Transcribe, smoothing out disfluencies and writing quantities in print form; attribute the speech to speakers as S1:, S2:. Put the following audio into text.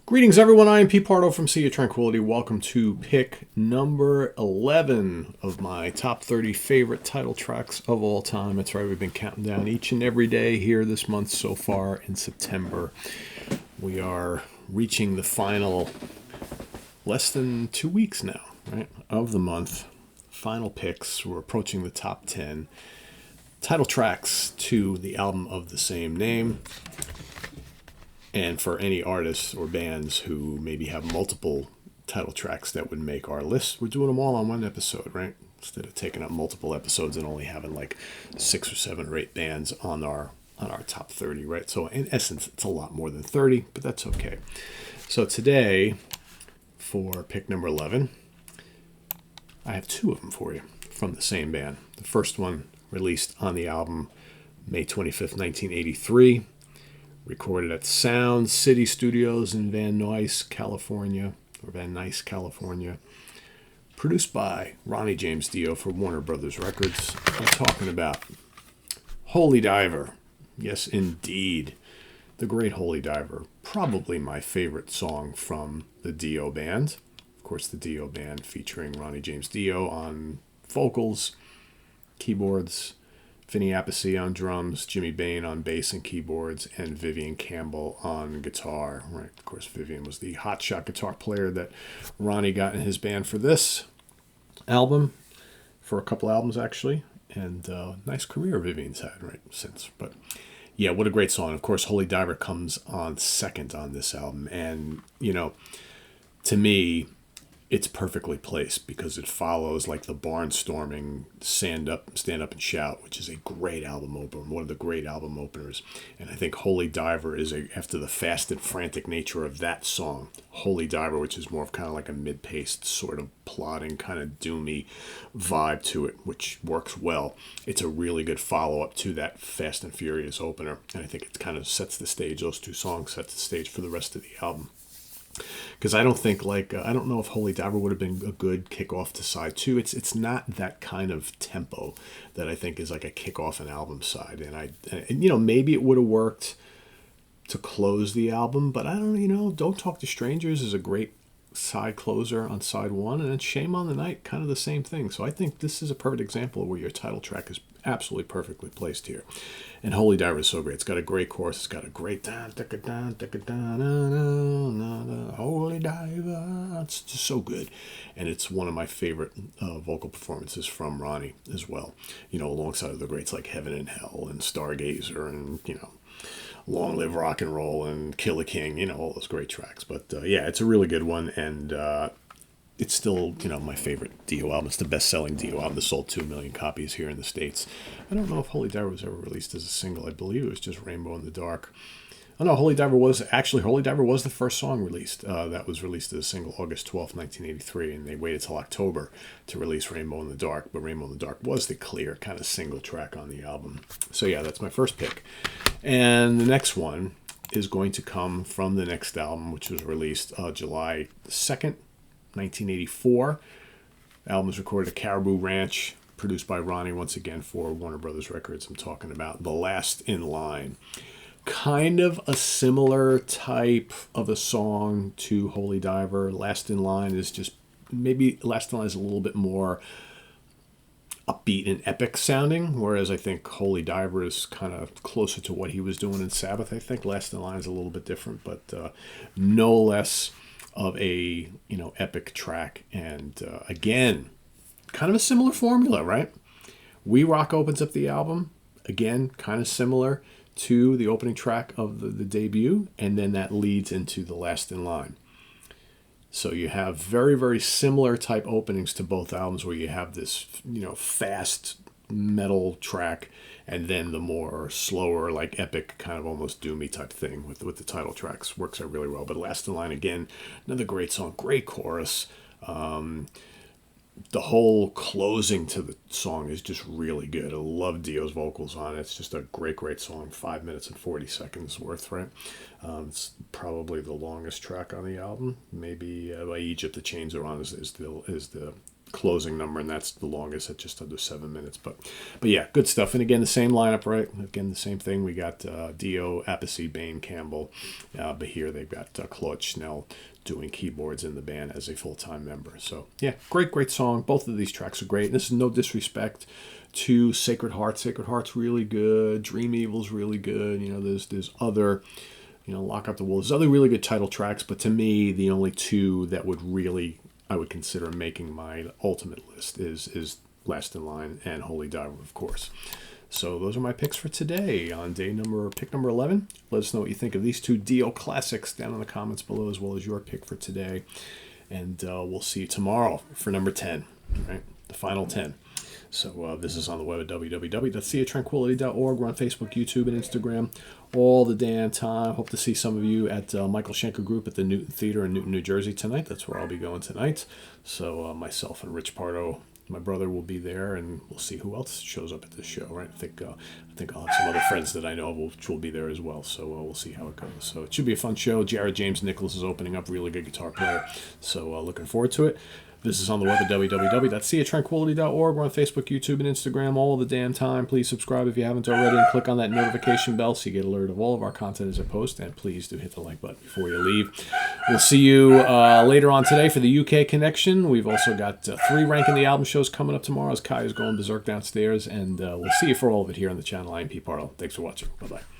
S1: Greetings, everyone. I am Pete Pardo from Sea of Tranquility. Welcome to pick number 11 of my top 30 favorite title tracks of all time. That's right, we've been counting down each and every day here this month so far in September. We are reaching the final less than 2 weeks now, right, of the month. Final picks. We're approaching the top 10 title tracks to the album of the same name. And for any artists or bands who maybe have multiple title tracks that would make our list, we're doing them all on one episode, right? Instead of taking up multiple episodes and only having like 6 or 7 or 8 bands on our top 30, right? So in essence, it's a lot more than 30, but that's okay. So today, for pick number 11, I have 2 of them for you from the same band. The first one released on the album May 25th, 1983. Recorded at Sound City Studios in Van Nuys, California. Produced by Ronnie James Dio for Warner Brothers Records. I'm talking about Holy Diver. Yes, indeed. The Great Holy Diver. Probably my favorite song from the Dio band. Of course, the Dio band featuring Ronnie James Dio on vocals, keyboards, Vinny Appice on drums, Jimmy Bain on bass and keyboards, and Vivian Campbell on guitar. Right, of course, Vivian was the hotshot guitar player that Ronnie got in his band for this album, for a couple albums actually, and nice career Vivian's had right since. But yeah, what a great song! Of course, Holy Diver comes on second on this album, and you know, to me, it's perfectly placed because it follows like the barnstorming Stand Up and Shout, which is a great album opener, one of the great album openers. And I think Holy Diver is after the fast and frantic nature of that song, Holy Diver, which is more of kind of like a mid-paced sort of plodding kind of doomy vibe to it, which works well. It's a really good follow-up to that Fast and Furious opener. And I think it kind of sets the stage, those 2 songs set the stage for the rest of the album. Because I don't think I don't know if Holy Diver would have been a good kickoff to side 2. It's not that kind of tempo that I think is like a kickoff an album side, and maybe it would have worked to close the album, but I Don't Talk to Strangers is a great side closer on side 1, and then Shame on the Night, kind of the same thing. So I think this is a perfect example of where your title track is absolutely perfectly placed here. And Holy Diver is so great. It's got a great chorus. It's got a great Holy Diver. It's just so good. And it's one of my favorite vocal performances from Ronnie as well. Alongside of the greats like Heaven and Hell and Stargazer and, Long Live Rock and Roll and Kill a King, all those great tracks. But yeah, it's a really good one, and it's still, my favorite Dio album. It's the best-selling Dio album. It sold 2 million copies here in the States. I don't know if Holy Diver was ever released as a single. I believe it was just Rainbow in the Dark. Oh no, Holy Diver was the first song released. That was released as a single August 12th, 1983, and they waited till October to release Rainbow in the Dark, but Rainbow in the Dark was the clear kind of single track on the album. So yeah, that's my first pick. And the next one is going to come from the next album, which was released July 2nd, 1984. The album was recorded at Caribou Ranch, produced by Ronnie once again for Warner Brothers Records. I'm talking about The Last in Line. Kind of a similar type of a song to Holy Diver. Last in Line is just, maybe Last in Line is a little bit more upbeat and epic sounding, whereas I think Holy Diver is kind of closer to what he was doing in Sabbath. I think Last in Line is a little bit different, but no less of a epic track. And again, kind of a similar formula, right? We Rock opens up the album, again, kind of similar to the opening track of the debut, and then that leads into The Last in Line. So you have very, very similar type openings to both albums, where you have this, fast metal track, and then the more slower, like epic, kind of almost doomy type thing with the title tracks. Works out really well. But Last in Line, again, another great song, great chorus. The whole closing to the song is just really good. I love Dio's vocals on it. It's just a great, great song. 5 minutes and 40 seconds worth, right? It's probably the longest track on the album. Maybe by Egypt, the Chains Are On is the closing number, and that's the longest at just under 7 minutes. But yeah, good stuff. And again, the same lineup, right? Again, the same thing. We got Dio, Appice, Bain, Campbell, but here they've got Claude Schnell doing keyboards in the band as a full-time member. So yeah, great song. Both of these tracks are great. And this is no disrespect to Sacred Heart. Sacred Heart's really good. Dream Evil's really good. There's other, Lock Up the Wolves. There's other really good title tracks, but to me, the only two that I would consider making my ultimate list is Last in Line and Holy Diver, of course. So those are my picks for today on pick number 11. Let us know what you think of these two Dio classics down in the comments below, as well as your pick for today. And we'll see you tomorrow for number 10, right? The final 10. So this is on the web at www.seatranquility.org. We're on Facebook, YouTube, and Instagram all the damn time. Hope to see some of you at Michael Schenker Group at the Newton Theater in Newton, New Jersey tonight. That's where I'll be going tonight. So myself and Rich Pardo, my brother, will be there, and we'll see who else shows up at this show, right? I think I'll have some other friends that I know which will be there as well, so we'll see how it goes. So it should be a fun show. Jared James Nicholas is opening up, really good guitar player, so looking forward to it. This is on the web at www.seatranquility.org. We're on Facebook, YouTube, and Instagram all the damn time. Please subscribe if you haven't already, and click on that notification bell so you get alerted of all of our content as I post. And please do hit the like button before you leave. We'll see you later on today for the UK connection. We've also got 3 Ranking the Album shows coming up tomorrow as Kai is going berserk downstairs. And we'll see you for all of it here on the channel. I'm Pete Pardo. Thanks for watching. Bye-bye.